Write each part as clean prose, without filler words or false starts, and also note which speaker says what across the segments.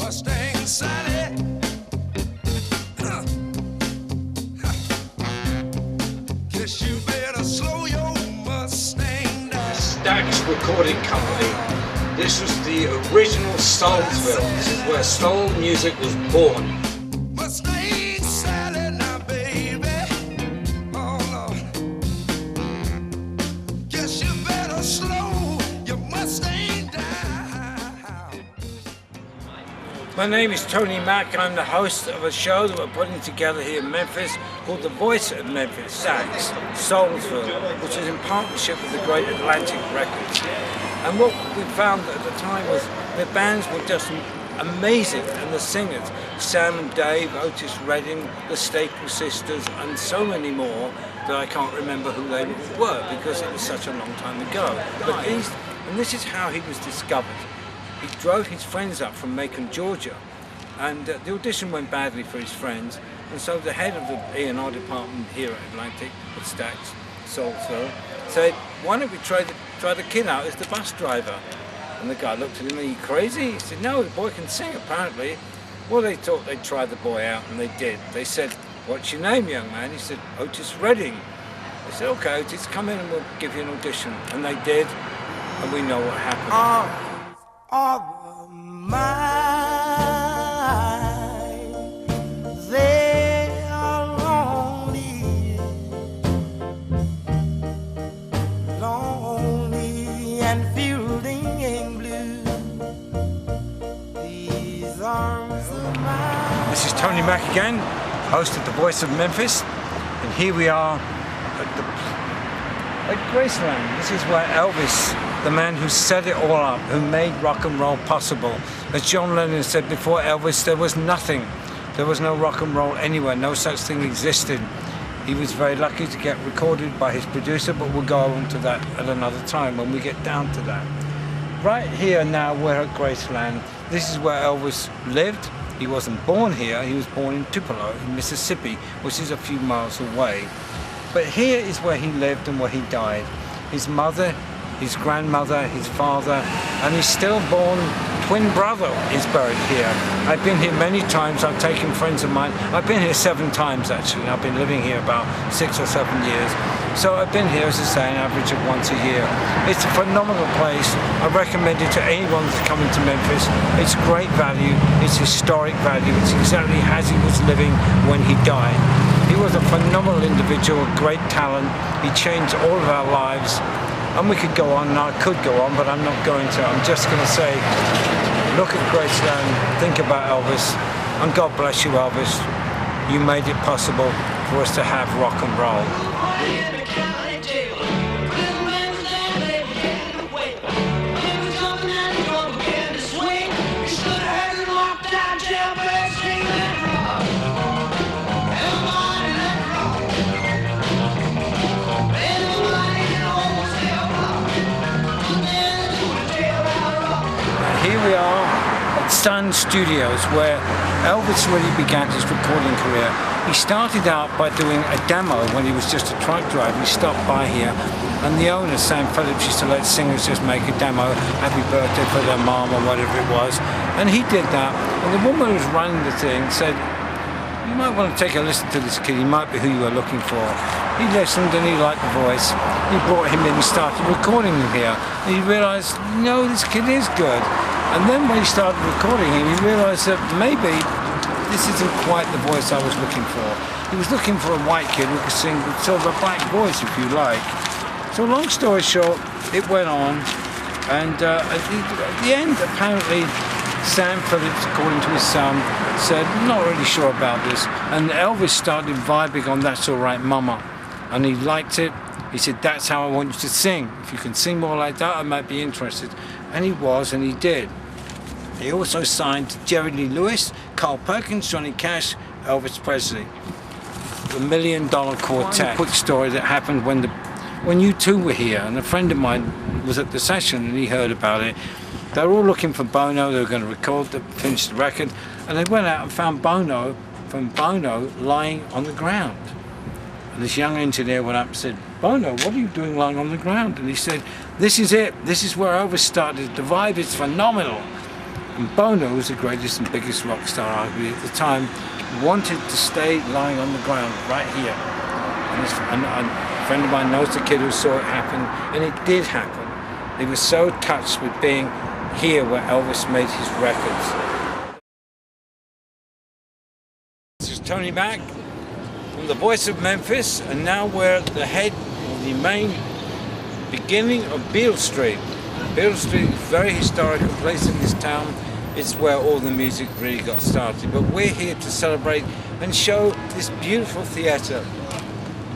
Speaker 1: Mustang Sally. Guess you better slow your Mustang down.
Speaker 2: Stax Recording Company. This was the original Soulsville. This is where soul music was born.
Speaker 1: Mustang Sally now, baby. Oh, Lord. Guess you better slow your Mustang down.
Speaker 2: My name is Tony Mack. I'm the host of a show that we're putting together here in Memphis called The Voice of Memphis, Stax Soulsville, which is in partnership with the Great Atlantic Records. And what we found at the time was the bands were just amazing, and the singers, Sam and Dave, Otis Redding, the Staple Sisters, and so many more that I can't remember who they were because it was such a long time ago. But this is how he was discovered. He drove his friends up from Macon, Georgia, and the audition went badly for his friends, and so the head of the E&R department here at Atlantic, at Stax Soulsville, said, why don't we try the kid out as the bus driver? And the guy looked at him, are you crazy? He said, no, the boy can sing apparently. Well, they thought they'd try the boy out, and they did. They said, what's your name, young man? He said, Otis Redding. They said, okay, Otis, come in and we'll give you an audition. And they did, and we know what happened.
Speaker 1: Of mine, they are lonely, lonely and feeling blue. These arms of mine.
Speaker 2: This is Tony Mack again, host of The Voice of Memphis, and here we are at Graceland. This is where Elvis, the man who set it all up, who made rock and roll possible. As John Lennon said before Elvis, there was nothing. There was no rock and roll anywhere, no such thing existed. He was very lucky to get recorded by his producer, but we'll go on to that at another time when we get down to that. Right here now, we're at Graceland. This is where Elvis lived. He wasn't born here, he was born in Tupelo, in Mississippi, which is a few miles away. But here is where he lived and where he died. His mother, his grandmother, his father, and his stillborn twin brother is buried here. I've been here many times. I've taken friends of mine. I've been here 7 times actually. I've been living here about 6 or 7 years. So I've been here, as I say, an average of once a year. It's a phenomenal place. I recommend it to anyone that's coming to Memphis. It's great value. It's historic value. It's exactly as he was living when he died. He was a phenomenal individual, great talent. He changed all of our lives. And we could go on, and I could go on, but I'm not going to. I'm just going to say, look at Graceland, think about Elvis, and God bless you, Elvis. You made it possible for us to have rock and roll. Here we are at Sun Studios, where Elvis really began his recording career. He started out by doing a demo when he was just a truck driver. He stopped by here, and the owner, Sam Phillips, used to let singers just make a demo, happy birthday for their mom or whatever it was. And he did that, and the woman who was running the thing said, you might want to take a listen to this kid, he might be who you were looking for. He listened and he liked the voice. He brought him in and started recording him here. And he realized, no, this kid is good. And then when he started recording him, he realized that maybe this isn't quite the voice I was looking for. He was looking for a white kid who could sing with sort of a black voice, if you like. So long story short, it went on, and at the end, apparently, Sam Phillips, according to his son, said, I'm not really sure about this. And Elvis started vibing on That's All Right Mama. And he liked it. He said, that's how I want you to sing. If you can sing more like that, I might be interested. And he was, and he did. He also signed Jerry Lee Lewis, Carl Perkins, Johnny Cash, Elvis Presley. The $1 Million Quartet. One quick story that happened when you two were here, and a friend of mine was at the session and he heard about it. They were all looking for Bono. They were going to finish the record, and they went out and found Bono lying on the ground. And this young engineer went up and said, Bono, what are you doing lying on the ground? And he said, this is it. This is where Elvis started. The vibe is phenomenal. And Bono was the greatest and biggest rock star, arguably, at the time, wanted to stay lying on the ground right here. And a friend of mine knows the kid who saw it happen, and it did happen. They were so touched with being here where Elvis made his records. This is Tony Mack, I'm the voice of Memphis, and now we're at the head of the main beginning of Beale Street. Beale Street is a very historical place in this town. It's where all the music really got started. But we're here to celebrate and show this beautiful theatre.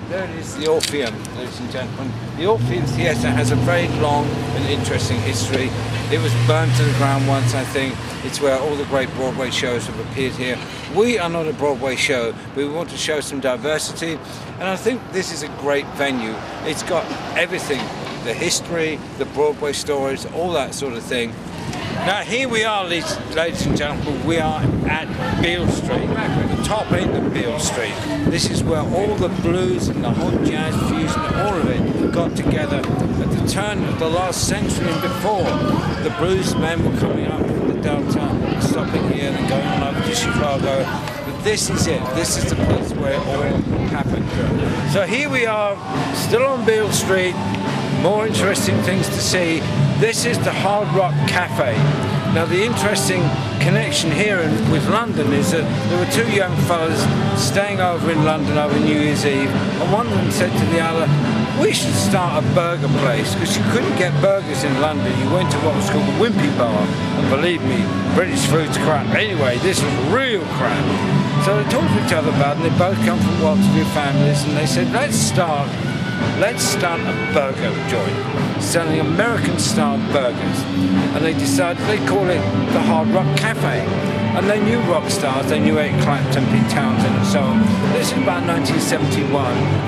Speaker 2: There it is, the Orpheum, ladies and gentlemen. The Orpheum Theatre has a very long and interesting history. It was burned to the ground once, I think. It's where all the great Broadway shows have appeared here. We are not a Broadway show, but we want to show some diversity. And I think this is a great venue. It's got everything, the history, the Broadway stories, all that sort of thing. Now here we are, ladies and gentlemen, we are at Beale Street, the top end of Beale Street. This is where all the blues and the hot jazz fusion, all of it got together at the turn of the last century and before. The blues men were coming up from the Delta, stopping here and going on over to Chicago. But this is it, this is the place where it all happened. So here we are, still on Beale Street, more interesting things to see. This is the Hard Rock Cafe. Now the interesting connection here with London is that there were two young fellas staying over in London over New Year's Eve, and one of them said to the other, we should start a burger place, because you couldn't get burgers in London. You went to what was called the Wimpy Bar, and believe me, British food's crap. Anyway, this was real crap. So they talked to each other about it, and they both come from well-to-do families, and they said, let's start a burger joint, selling American-style burgers. And they decided they'd call it the Hard Rock Cafe. And they knew rock stars, they knew Eric Clapton, Pete Townsend and so on. This is about 1971,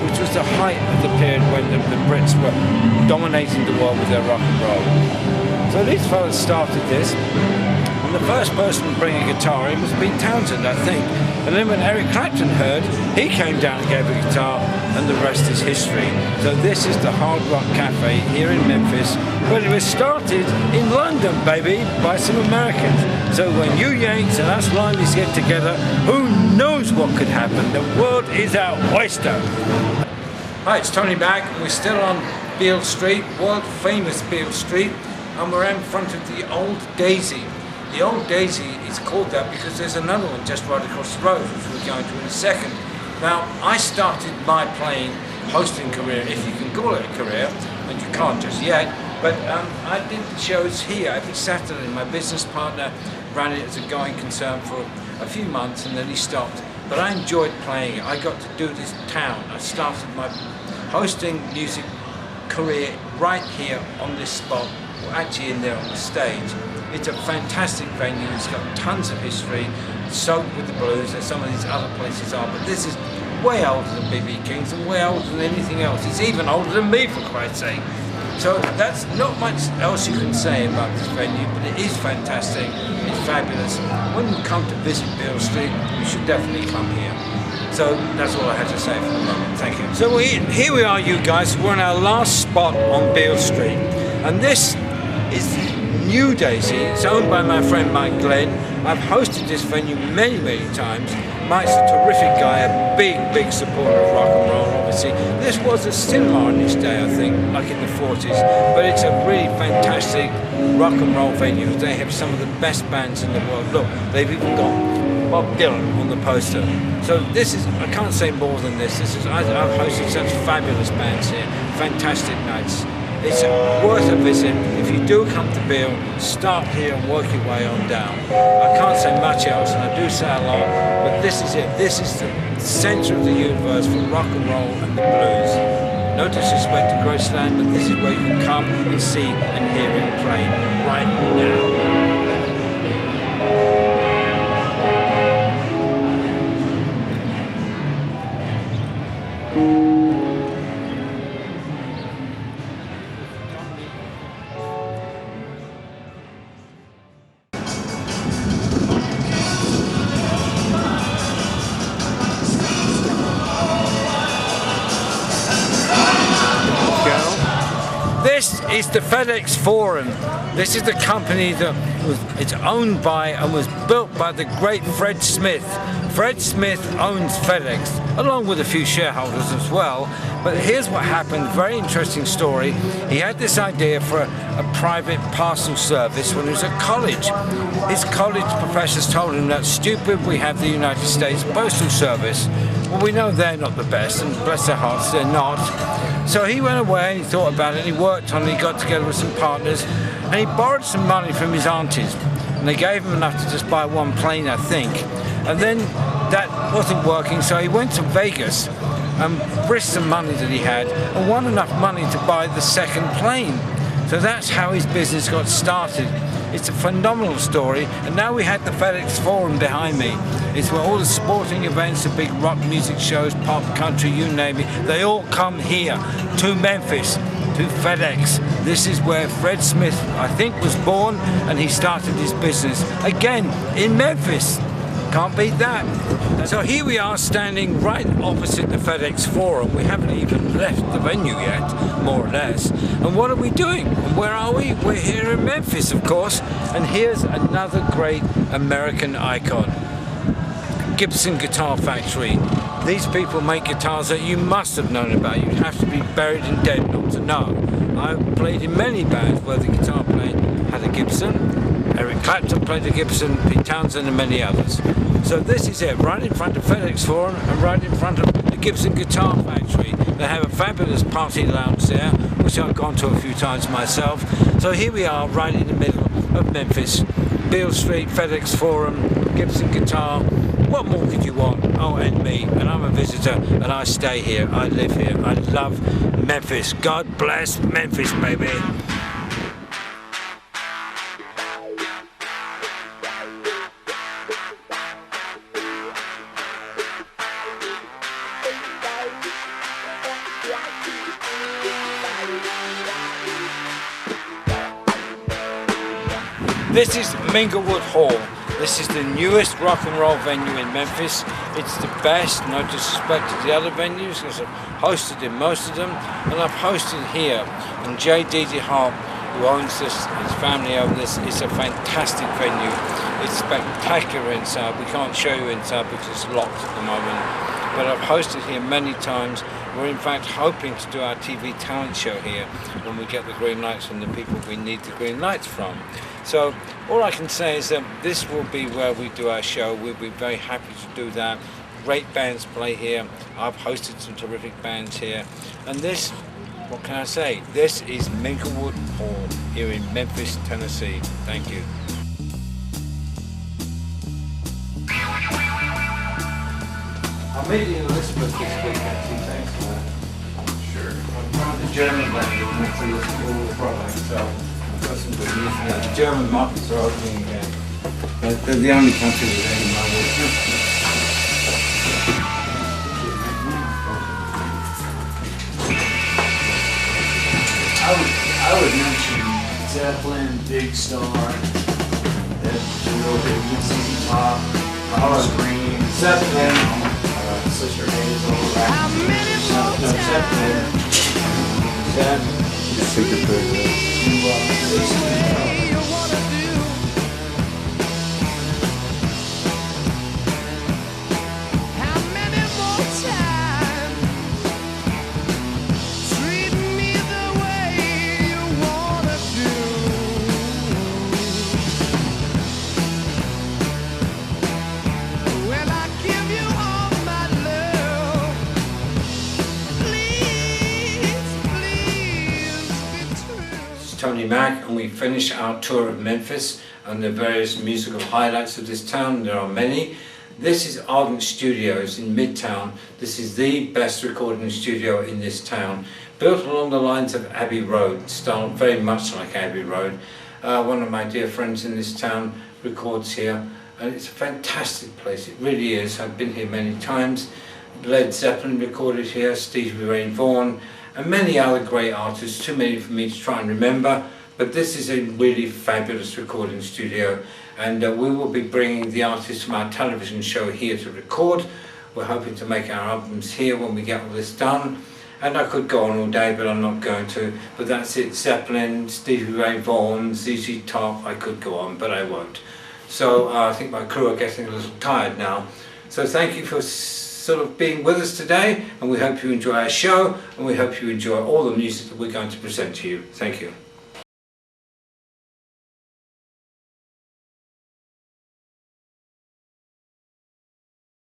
Speaker 2: which was the height of the period when the Brits were dominating the world with their rock and roll. So these fellas started this. And the first person to bring a guitar in was Pete Townsend, I think. And then when Eric Clapton heard, he came down and gave a guitar, and the rest is history. So this is the Hard Rock Cafe here in Memphis, but it was started in London, baby, by some Americans. So when you Yanks and us Limeys get together, who knows what could happen? The world is our oyster. Hi, it's Tony Mack, and we're still on Beale Street, world famous Beale Street, and we're in front of the Old Daisy. The Old Daisy is called that because there's another one just right across the road, which we're going to in a second. Now, I started my playing hosting career, if you can call it a career, and you can't just yet, but I did shows here every Saturday. My business partner ran it as a going concern for a few months, and then he stopped. But I enjoyed playing it. I got to do this town. I started my hosting music career right here on this spot, or actually in there on the stage. It's a fantastic venue, it's got tons of history, soaked with the blues, as some of these other places are, but this is way older than B.B. King's and way older than anything else. It's even older than me, for Christ's sake. So that's not much else you can say about this venue, but it is fantastic, it's fabulous. When you come to visit Beale Street, you should definitely come here. So that's all I had to say for the moment, thank you. So here we are, you guys, we're on our last spot on Beale Street, and this is New Daisy. It's owned by my friend Mike Glenn. I've hosted this venue many, many times. Mike's a terrific guy, a big supporter of rock and roll, obviously. This was a cinema in its day, I think, like in the 40s, but it's a really fantastic rock and roll venue. They have some of the best bands in the world. Look, they've even got Bob Dylan on the poster. So this is, I can't say more than this. I've hosted such fabulous bands here, fantastic nights. It's worth a visit. If you do come to Beale, start here and work your way on down. I can't say much else, and I do say a lot, but this is it. This is the centre of the universe for rock and roll and the blues. No disrespect to Graceland, but this is where you can come and see and hear it play right now. This is the FedEx Forum. This is the company that it's owned by and was built by the great Fred Smith. Fred Smith owns FedEx, along with a few shareholders as well. But here's what happened, very interesting story. He had this idea for a private parcel service when he was at college. His college professors told him, that's stupid, we have the United States Postal Service. Well, we know they're not the best, and bless their hearts, they're not. So he went away and he thought about it, and he worked on it, he got together with some partners, and he borrowed some money from his aunties. And they gave him enough to just buy one plane, I think. And then that wasn't working, so he went to Vegas and risked some money that he had and won enough money to buy the second plane. So that's how his business got started. It's a phenomenal story, and now we had the FedEx Forum behind me. It's where all the sporting events, the big rock music shows, pop, country, you name it, they all come here to Memphis, to FedEx. This is where Fred Smith, I think, was born, and he started his business again in Memphis. Can't beat that. So here we are standing right opposite the FedEx Forum. We haven't even left the venue yet, more or less. And what are we doing? Where are we? We're here in Memphis, of course. And here's another great American icon. Gibson Guitar Factory. These people make guitars that you must have known about. You'd have to be buried in debt not to know. I've played in many bands where the guitar player had a Gibson. Eric Clapton played the Gibson, Pete Townsend and many others. So this is it, right in front of FedEx Forum and right in front of the Gibson Guitar Factory. They have a fabulous party lounge there, which I've gone to a few times myself. So here we are, right in the middle of Memphis. Beale Street, FedEx Forum, Gibson Guitar. What more could you want? Oh, and me. And I'm a visitor, and I stay here. I live here. I love Memphis. God bless Memphis, baby. This is Minglewood Hall. This is the newest rock and roll venue in Memphis. It's the best, no disrespect to the other venues, because I've hosted in most of them, and I've hosted here. And J.D.D. Hart, who owns this, his family own this, it's a fantastic venue. It's spectacular inside. We can't show you inside because it's locked at the moment. But I've hosted here many times. We're in fact hoping to do our TV talent show here when we get the green lights from the people we need the green lights from. So all I can say is that this will be where we do our show. We'll be very happy to do that. Great bands play here. I've hosted some terrific bands here. And this, what can I say? This is Minglewood Hall here in Memphis, Tennessee. Thank you. I'm meeting Elizabeth this week, actually, thanks for that. Sure. I'm from the German band, and that's a listen to all the products, so I've got some good news now. The German markets are opening again. They're the only country with any money.
Speaker 3: I would mention Zeppelin, Big Star, that's a real big ZZ Top, Scream, Zeppelin. Sister Hazel, no, Zeppelin.
Speaker 2: Just take a picture. Tony Mack, and we finish our tour of Memphis and the various musical highlights of this town. There are many. This is Ardent Studios in Midtown. This is the best recording studio in this town, built along the lines of Abbey Road, styled very much like Abbey Road. One of my dear friends in this town records here, and it's a fantastic place. It really is. I've been here many times. Led Zeppelin recorded here, Stevie Ray Vaughan, and many other great artists, too many for me to try and remember, but this is a really fabulous recording studio, and we will be bringing the artists from our television show here to record. We're hoping to make our albums here when we get all this done, And I could go on all day, but I'm not going to. But that's it. Zeppelin, Stevie Ray Vaughan, ZZ Top. I could go on, but I won't. So I think my crew are getting a little tired now. So thank you for sort of being with us today, and we hope you enjoy our show, and we hope you enjoy all the music that we're going to present to you. Thank you.